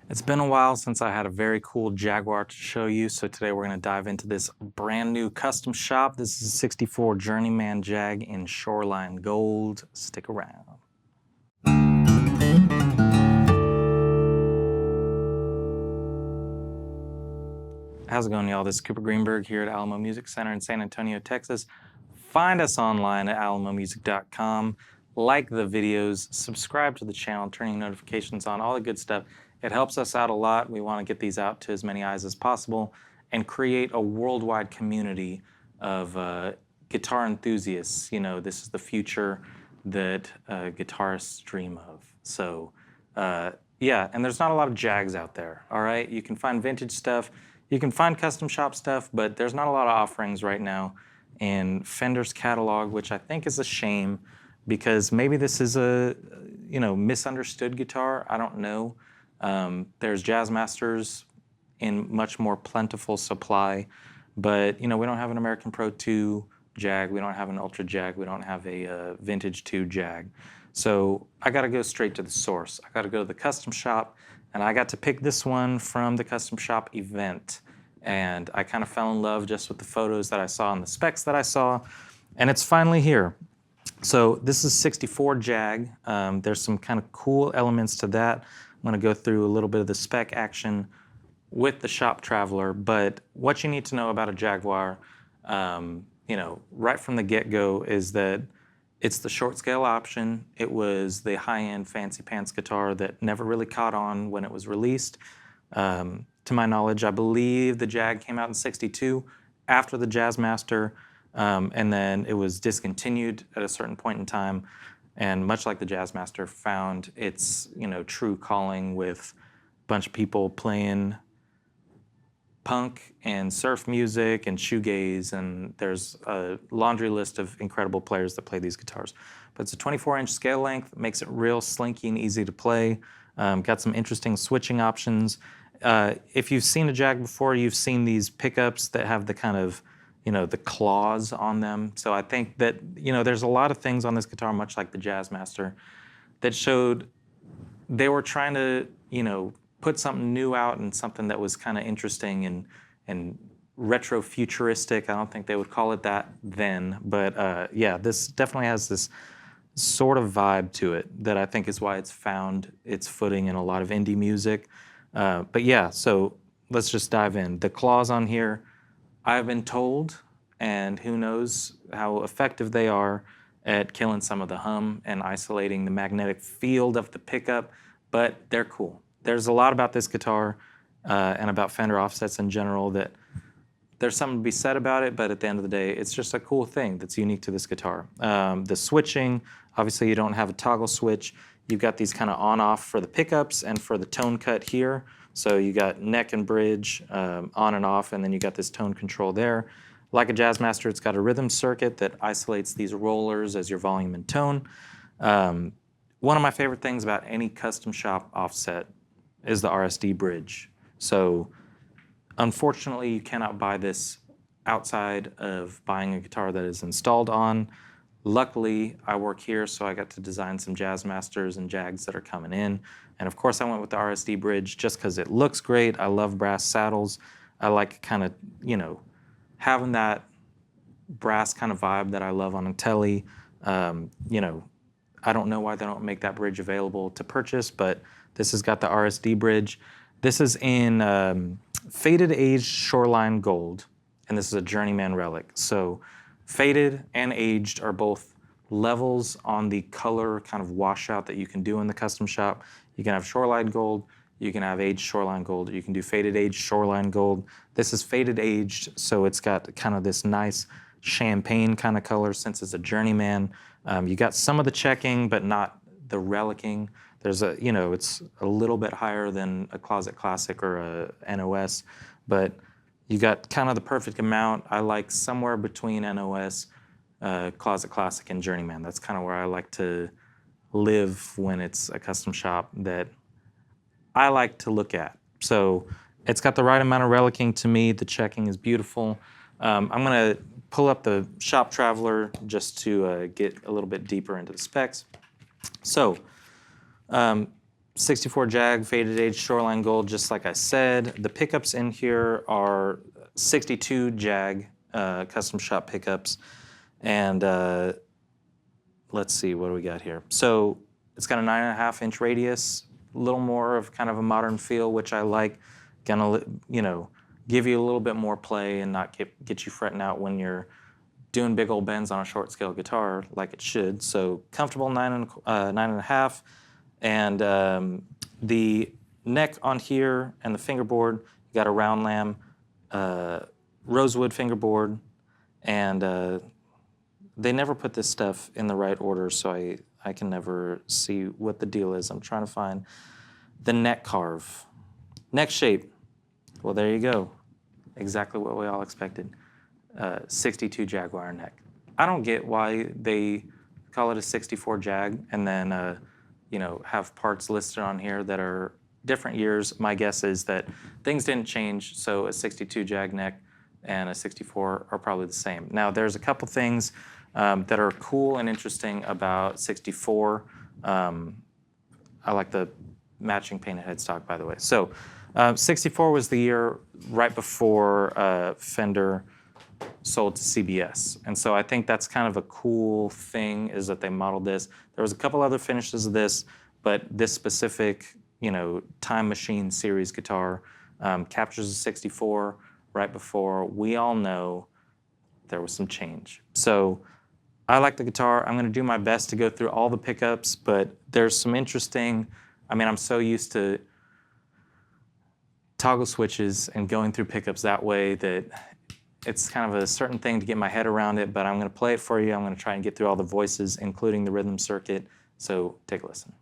It's been a while since I had a very cool Jaguar to show you, so today we're going to dive into this brand new custom shop. This is a 64 Journeyman Jag in Shoreline Gold. Stick around. How's it going, y'all? This is Cooper Greenberg here at Alamo Music Center in San Antonio, Texas. Find us online at alamomusic.com. Like the videos, subscribe to the channel, turning notifications on, all the good stuff. It helps us out a lot. We want to get these out to as many eyes as possible and create a worldwide community of guitar enthusiasts. You know, this is the future that guitarists dream of. So, yeah, and there's not a lot of Jags out there, all right? You can find vintage stuff. You can find custom shop stuff, but there's not a lot of offerings right now in Fender's catalog, which I think is a shame because maybe this is a misunderstood guitar. I don't know. There's Jazzmasters in much more plentiful supply, but we don't have an American Pro 2 Jag, we don't have an Ultra Jag, we don't have a Vintage 2 Jag. So I got to go straight to the source. I got to go to the custom shop, and I got to pick this one from the custom shop event. And I kind of fell in love just with the photos that I saw and the specs that I saw, and it's finally here. So this is 64 Jag. There's some kind of cool elements to that. I'm going to go through a little bit of the spec action with the shop traveler, but what you need to know about a Jaguar, right from the get-go is that it's the short scale option. It was the high-end fancy pants guitar that never really caught on when it was released. To my knowledge, I believe the Jag came out in '62 after the Jazzmaster, and then it was discontinued at a certain point in time. And much like the Jazzmaster, found its true calling with a bunch of people playing punk and surf music and shoegaze, and there's a laundry list of incredible players that play these guitars. But it's a 24-inch scale length, makes it real slinky and easy to play. Got some interesting switching options. If you've seen a Jag before, you've seen these pickups that have the kind of the claws on them. So I think that there's a lot of things on this guitar, much like the Jazzmaster, that showed they were trying to put something new out and something that was kind of interesting and retro futuristic. I don't think they would call it that then, but yeah, this definitely has this sort of vibe to it that I think is why it's found its footing in a lot of indie music. But yeah, so let's just dive in. The claws on here, I've been told, and who knows how effective they are at killing some of the hum and isolating the magnetic field of the pickup, but they're cool. There's a lot about this guitar and about Fender offsets in general that there's something to be said about it, but at the end of the day, it's just a cool thing that's unique to this guitar. The switching, obviously you don't have a toggle switch. You've got these kind of on-off for the pickups and for the tone cut here. So you got neck and bridge on and off, and then you got this tone control there. Like a Jazzmaster, it's got a rhythm circuit that isolates these rollers as your volume and tone. One of my favorite things about any custom shop offset is the RSD bridge. So unfortunately, you cannot buy this outside of buying a guitar that is installed on. Luckily, I work here, so I got to design some Jazzmasters and Jags that are coming in. And of course, I went with the RSD bridge just because it looks great. I love brass saddles. I like kind of, having that brass kind of vibe that I love on a Tele. I don't know why they don't make that bridge available to purchase, but this has got the RSD bridge. This is in faded aged Shoreline Gold, and this is a Journeyman relic. So faded and aged are both levels on the color kind of washout that you can do in the custom shop. You can have Shoreline Gold, you can have aged Shoreline Gold, you can do faded aged Shoreline Gold. This is faded aged, so it's got kind of this nice champagne kind of color since it's a Journeyman. You got some of the checking, but not the relicking. There's it's a little bit higher than a Closet Classic or a NOS, but you got kind of the perfect amount. I like somewhere between NOS, Closet Classic, and Journeyman. That's kind of where I like to live when it's a custom shop that I like to look at. So it's got the right amount of relicking to me. The checking is beautiful. I'm going to pull up the shop traveler just to get a little bit deeper into the specs. So 64 Jag, faded age, shoreline gold, just like I said. The pickups in here are 62 Jag custom shop pickups. And let's see, what do we got here? So it's got a 9.5-inch radius, a little more of kind of a modern feel, which I like. Gonna, you know, give you a little bit more play and not get you fretting out when you're doing big old bends on a short scale guitar like it should. So comfortable 9.5. And the neck on here and the fingerboard, you got a round lamb, rosewood fingerboard, and they never put this stuff in the right order, so I can never see what the deal is. I'm trying to find the neck carve. Neck shape, well, there you go. Exactly what we all expected. 62 Jaguar neck. I don't get why they call it a 64 Jag and then you know, have parts listed on here that are different years. My guess is that things didn't change, so a 62 Jag neck and a 64 are probably the same. Now, there's a couple things that are cool and interesting about 64. I like the matching painted headstock, by the way. So 64 was the year right before Fender sold to CBS. And so I think that's kind of a cool thing, is that they modeled this. There was a couple other finishes of this, but this specific, you know, Time Machine series guitar captures a 64 right before we all know there was some change. So I like the guitar. I'm going to do my best to go through all the pickups, but there's some interesting, I mean, I'm so used to toggle switches and going through pickups that way that it's kind of a certain thing to get my head around it, but I'm going to play it for you. I'm going to try and get through all the voices, including the rhythm circuit. So take a listen.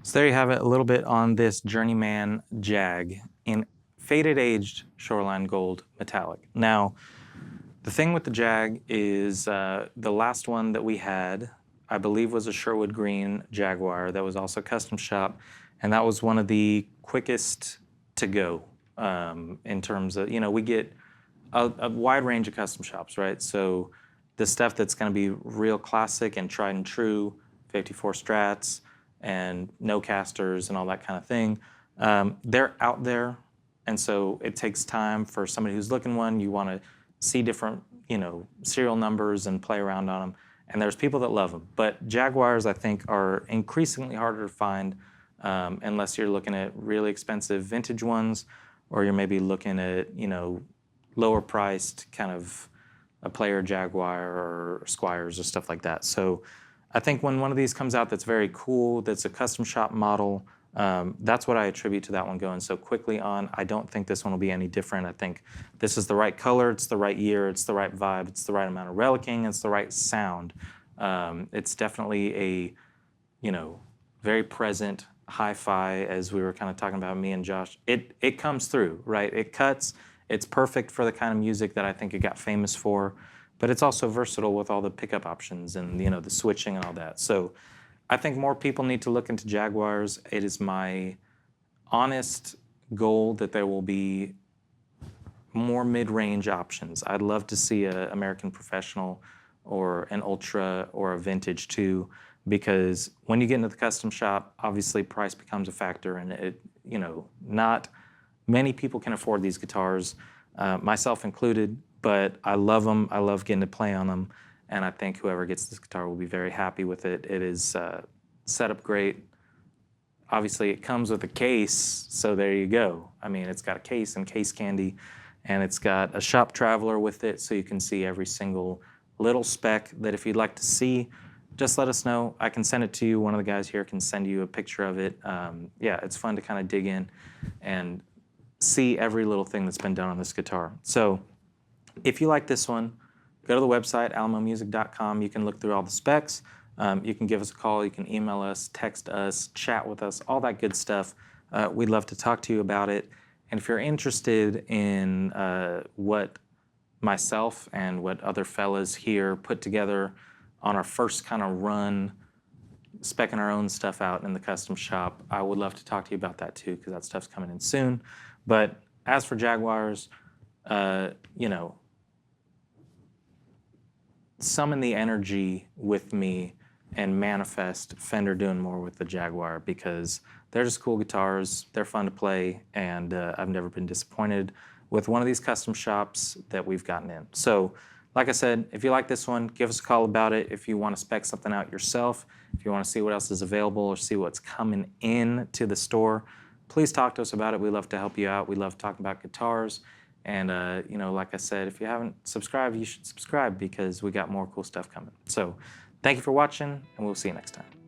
So there you have it, a little bit on this Journeyman Jag in faded aged shoreline gold metallic. Now, the thing with the Jag is the last one that we had, I believe, was a Sherwood Green Jaguar that was also custom shop, and that was one of the quickest to go in terms of, you know, we get a wide range of custom shops, right? So the stuff that's going to be real classic and tried and true, 54 Strats and no casters and all that kind of thing, they're out there. And so it takes time for somebody who's looking one. You want to see different, serial numbers and play around on them. And there's people that love them. But Jaguars, I think, are increasingly harder to find unless you're looking at really expensive vintage ones, or you're maybe looking at, lower priced kind of a Player Jaguar or Squires or stuff like that. So I think when one of these comes out that's very cool, that's a custom shop model, that's what I attribute to that one going so quickly on. I don't think this one will be any different. I think this is the right color, it's the right year, it's the right vibe, it's the right amount of relicking, it's the right sound. It's definitely a, very present hi-fi, as we were kind of talking about, me and Josh. It comes through, right? It cuts. It's perfect for the kind of music that I think it got famous for, but it's also versatile with all the pickup options and the switching and all that. So I think more people need to look into Jaguars. It is my honest goal that there will be more mid-range options. I'd love to see an American Professional or an Ultra or a Vintage too, because when you get into the custom shop, obviously price becomes a factor, and not many people can afford these guitars, myself included, but I love them. I love getting to play on them, and I think whoever gets this guitar will be very happy with it. It is set up great. Obviously, it comes with a case, so there you go. I mean, it's got a case and case candy, and it's got a shop traveler with it, so you can see every single little spec that if you'd like to see, just let us know. I can send it to you. One of the guys here can send you a picture of it. Yeah, it's fun to kind of dig in and see every little thing that's been done on this guitar. So if you like this one, go to the website, alamomusic.com. You can look through all the specs. You can give us a call. You can email us, text us, chat with us, all that good stuff. We'd love to talk to you about it. And if you're interested in what myself and what other fellas here put together on our first kind of run, speccing our own stuff out in the custom shop, I would love to talk to you about that too, because that stuff's coming in soon. But as for Jaguars, summon the energy with me and manifest Fender doing more with the Jaguar, because they're just cool guitars, they're fun to play, and I've never been disappointed with one of these custom shops that we've gotten in. So, like I said, if you like this one, give us a call about it. If you want to spec something out yourself, if you want to see what else is available or see what's coming in to the store, please talk to us about it. We love to help you out. We love talking about guitars. And, like I said, if you haven't subscribed, you should subscribe, because we got more cool stuff coming. So thank you for watching, and we'll see you next time.